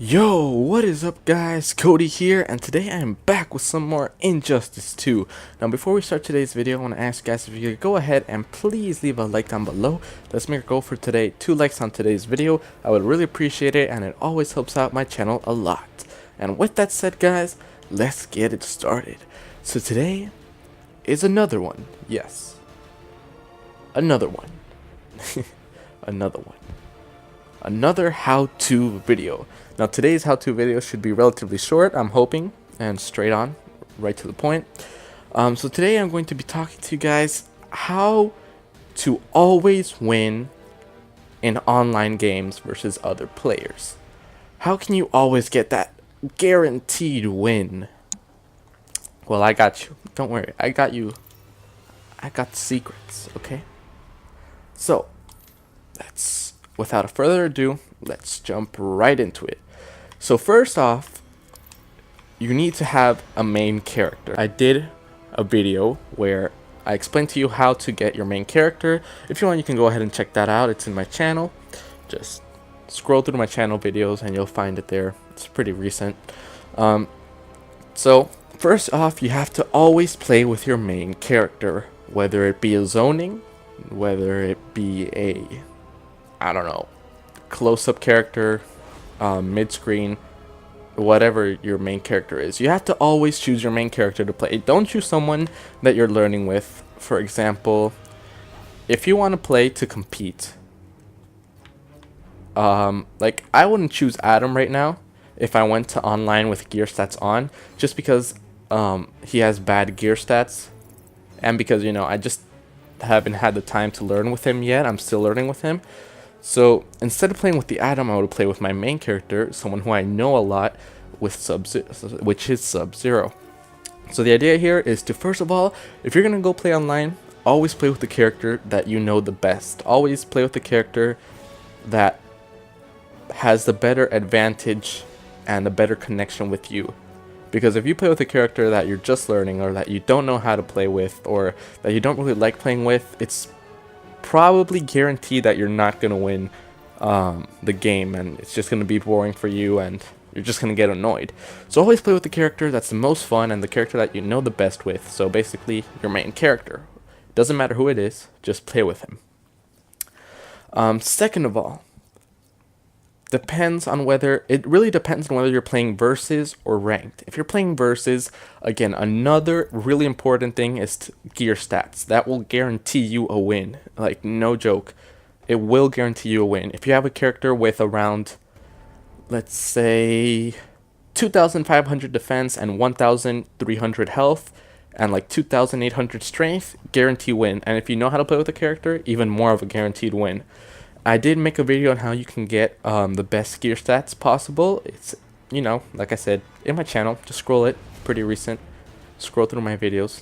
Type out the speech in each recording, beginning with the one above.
Yo, what is up guys? Cody here, and today I am back with some more Injustice 2. Now before we start today's video, I want to ask you guys if you could go ahead and please leave a like down below. Let's make a goal for today, 2 likes on today's video. I would really appreciate it, and it always helps out my channel a lot. And with that said guys, let's get it started. So today is another one. Yes. Another one. Another one. Another how-to video. Now today's how-to video should be relatively short, I'm hoping, and straight on, right to the point. So today I'm going to be talking to you guys how to always win in online games versus other players. How can you always get that guaranteed win? Well, I got you. Don't worry, I got you. I got the secrets, okay? So, without a further ado, let's jump right into it. So first off, you need to have a main character. I did a video where I explained to you how to get your main character. If you want, you can go ahead and check that out. It's in my channel. Just scroll through my channel videos and you'll find it there. It's pretty recent. So first off, you have to always play with your main character, whether it be a zoning, whether it be a, I don't know, close-up character, mid-screen, whatever your main character is. You have to always choose your main character to play. Don't choose someone that you're learning with. For example, if you want to play to compete, like I wouldn't choose Adam right now if I went to online with gear stats on, just because he has bad gear stats, and because, you know, I just haven't had the time to learn with him yet. I'm still learning with him. So instead of playing with the Atom, I would play with my main character, someone who I know a lot, with which is Sub-Zero. So the idea here is to, first of all, if you're gonna go play online, always play with the character that you know the best. Always play with the character that has the better advantage and the better connection with you. Because if you play with a character that you're just learning, or that you don't know how to play with, or that you don't really like playing with, it's probably guaranteed that you're not going to win the game, and it's just going to be boring for you, and you're just going to get annoyed. So always play with the character that's the most fun and the character that you know the best with. So basically, your main character. Doesn't matter who it is, just play with him. Second of all, it really depends on whether you're playing versus or ranked. If you're playing versus, again, another really important thing is gear stats. That will guarantee you a win. Like, no joke. It will guarantee you a win. If you have a character with around, let's say, 2,500 defense and 1,300 health and like 2,800 strength, guarantee win. And if you know how to play with the character, even more of a guaranteed win. I did make a video on how you can get the best gear stats possible. It's, you know, like I said, in my channel. Just scroll it. Pretty recent. Scroll through my videos.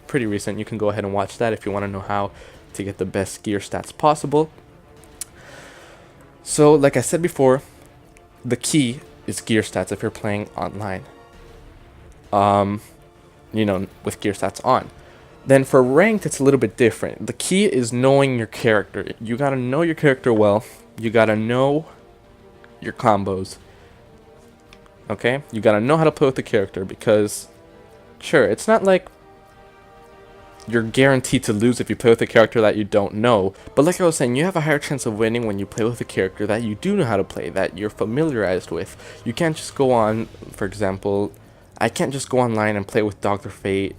Pretty recent. You can go ahead and watch that if you want to know how to get the best gear stats possible. So, like I said before, the key is gear stats if you're playing online. You know, with gear stats on. Then for ranked, it's a little bit different. The key is knowing your character. You gotta know your character well. You gotta know your combos. Okay? You gotta know how to play with the character, because, sure, it's not like you're guaranteed to lose if you play with a character that you don't know. But like I was saying, you have a higher chance of winning when you play with a character that you do know how to play, that you're familiarized with. You can't just go on, for example, I can't just go online and play with Dr. Fate,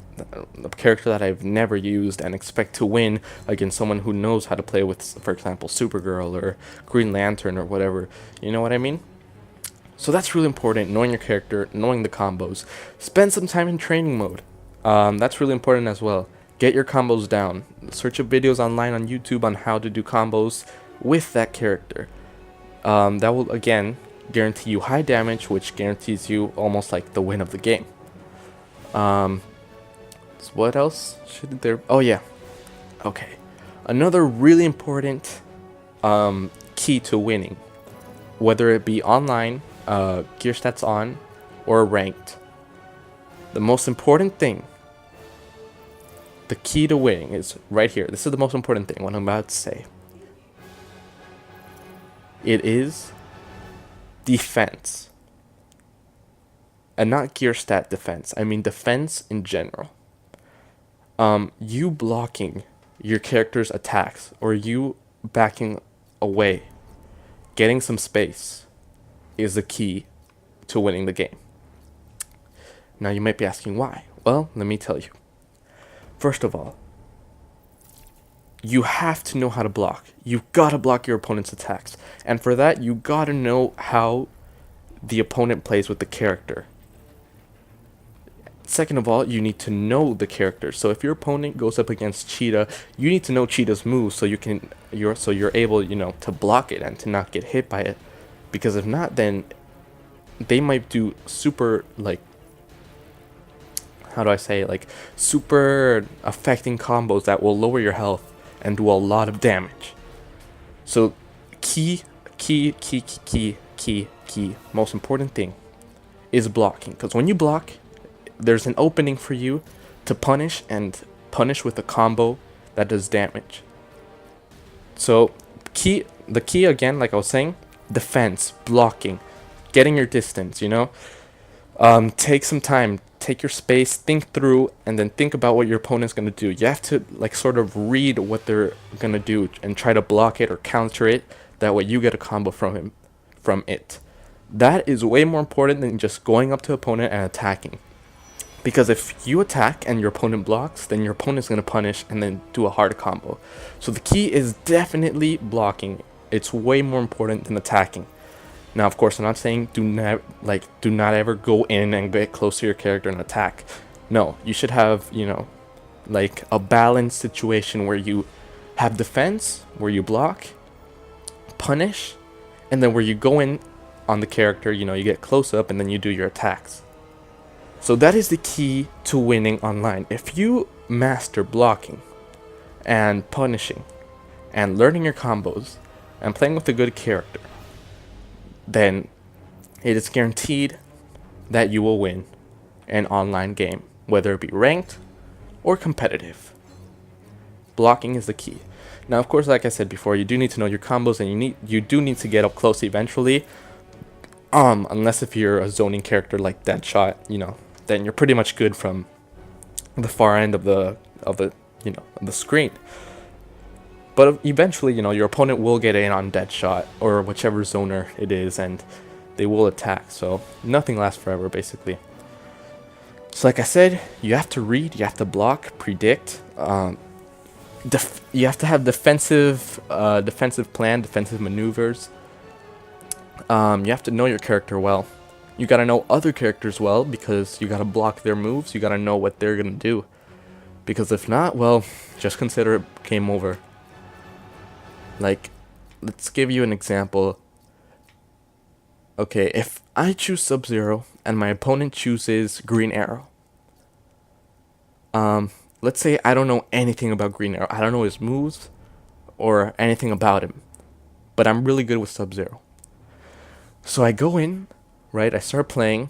a character that I've never used, and expect to win against someone who knows how to play with, for example, Supergirl or Green Lantern or whatever. You know what I mean? So that's really important, knowing your character, knowing the combos. Spend some time in training mode. That's really important as well. Get your combos down. Search up videos online on YouTube on how to do combos with that character. That will, again, guarantee you high damage, which guarantees you almost like the win of the game. So what else should there? Oh yeah. Okay. Another really important key to winning, whether it be online, gear stats on, or ranked. The most important thing, the key to winning, is right here. This is the most important thing, what I'm about to say. It is defense. And not gear stat defense. I mean defense in general. You blocking your character's attacks, or you backing away, getting some space, is the key to winning the game. Now you might be asking why. Well, let me tell you. First of all, you have to know how to block. You gotta block your opponent's attacks. And for that, you gotta know how the opponent plays with the character. Second of all, you need to know the character. So if your opponent goes up against Cheetah, you need to know Cheetah's moves so you're able, to block it and to not get hit by it. Because if not, then they might do super, super affecting combos that will lower your health and do a lot of damage. So key, most important thing is blocking. Because when you block, there's an opening for you to punish with a combo that does damage. So the key again, like I was saying, defense, blocking, getting your distance, take some time, take your space, think through, and then think about what your opponent's going to do. You have to sort of read what they're going to do and try to block it or counter it. That way you get a combo from it. That is way more important than just going up to opponent and attacking. Because if you attack and your opponent blocks, then your opponent's going to punish and then do a hard combo. So the key is definitely blocking. It's way more important than attacking. Now, of course, I'm not saying do not ever go in and get close to your character and attack. No, you should have, a balanced situation where you have defense, where you block, punish, and then where you go in on the character, you get close up and then you do your attacks. So that is the key to winning online. If you master blocking and punishing and learning your combos and playing with a good character, then it is guaranteed that you will win an online game, whether it be ranked or competitive. Blocking is the key. Now, of course, like I said before, you do need to know your combos, and you do need to get up close eventually. Unless if you're a zoning character like Deadshot, then you're pretty much good from the far end of the screen. But eventually, your opponent will get in on Deadshot or whichever zoner it is, and they will attack. So nothing lasts forever, basically. So like I said, you have to read, you have to block, predict. You have to have defensive plan, defensive maneuvers. You have to know your character well. You gotta know other characters well, because you gotta block their moves. You gotta know what they're gonna do. Because if not, well, just consider it game over. Let's give you an example. Okay, if I choose Sub-Zero and my opponent chooses Green Arrow. Let's say I don't know anything about Green Arrow. I don't know his moves or anything about him. But I'm really good with Sub-Zero. So I go in, right? I start playing.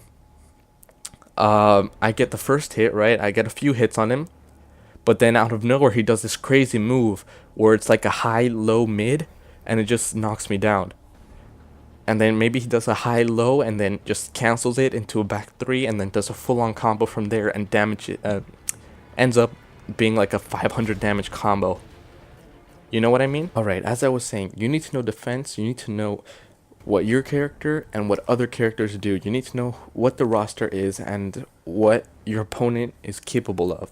I get the first hit, right? I get a few hits on him. But then out of nowhere, he does this crazy move where it's like a high, low, mid, and it just knocks me down. And then maybe he does a high, low, and then just cancels it into a back three, and then does a full-on combo from there, and ends up being like a 500 damage combo. You know what I mean? Alright, as I was saying, you need to know defense, you need to know what your character and what other characters do. You need to know what the roster is and what your opponent is capable of.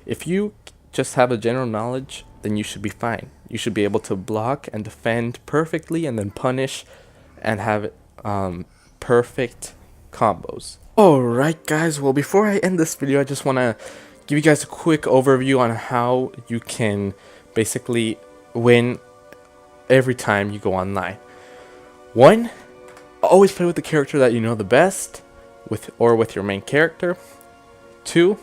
If you just have a general knowledge, then you should be fine. You should be able to block and defend perfectly and then punish and have perfect combos. Alright guys, well before I end this video, I just want to give you guys a quick overview on how you can basically win every time you go online. 1, always play with the character that you know the best, with your main character. 2,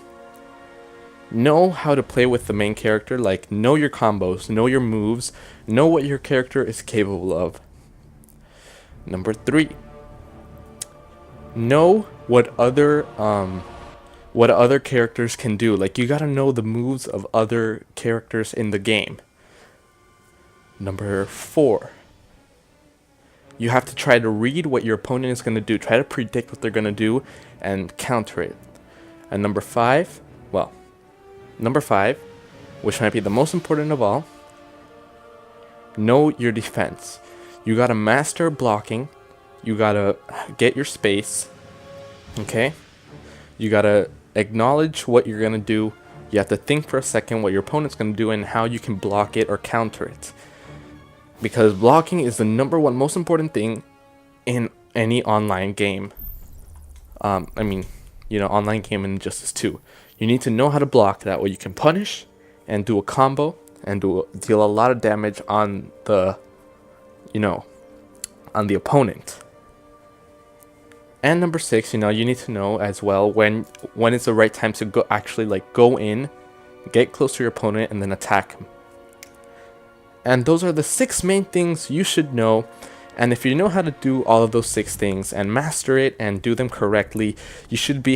know how to play with the main character, like know your combos, know your moves, know what your character is capable of. Number 3, know what other characters can do. Like, you gotta know the moves of other characters in the game. Number 4, You have to try to read what your opponent is going to do, try to predict what they're going to do, and counter it. And number 5, which might be the most important of all, know your defense. You gotta master blocking, you gotta get your space, okay? You gotta acknowledge what you're gonna do. You have to think for a second what your opponent's gonna do and how you can block it or counter it. Because blocking is the number one most important thing in any online game. Online game in Injustice 2. You need to know how to block, that way you can punish and do a combo and deal a lot of damage on the opponent. And number 6, you need to know as well when it's the right time to go in, get close to your opponent, and then attack him. And those are the 6 main things you should know. And if you know how to do all of those 6 things and master it and do them correctly, you should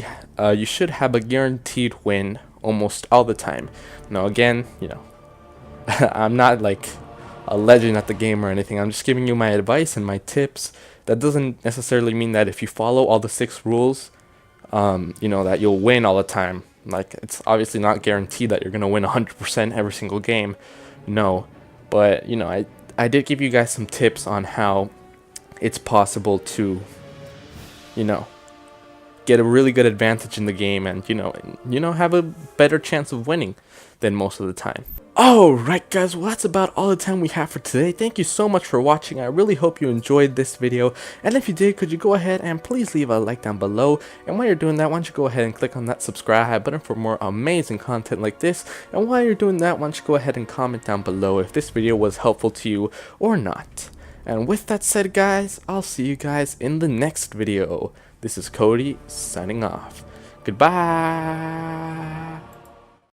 have a guaranteed win almost all the time. Now again, I'm not like a legend at the game or anything. I'm just giving you my advice and my tips. That doesn't necessarily mean that if you follow all the 6 rules, that you'll win all the time. Like, it's obviously not guaranteed that you're gonna win 100% every single game. No, but I did give you guys some tips on how it's possible to, get a really good advantage in the game and, have a better chance of winning than most of the time. Alright guys, well that's about all the time we have for today. Thank you so much for watching. I really hope you enjoyed this video. And if you did, could you go ahead and please leave a like down below. And while you're doing that, why don't you go ahead and click on that subscribe button for more amazing content like this. And while you're doing that, why don't you go ahead and comment down below if this video was helpful to you or not. And with that said guys, I'll see you guys in the next video. This is Cody signing off. Goodbye.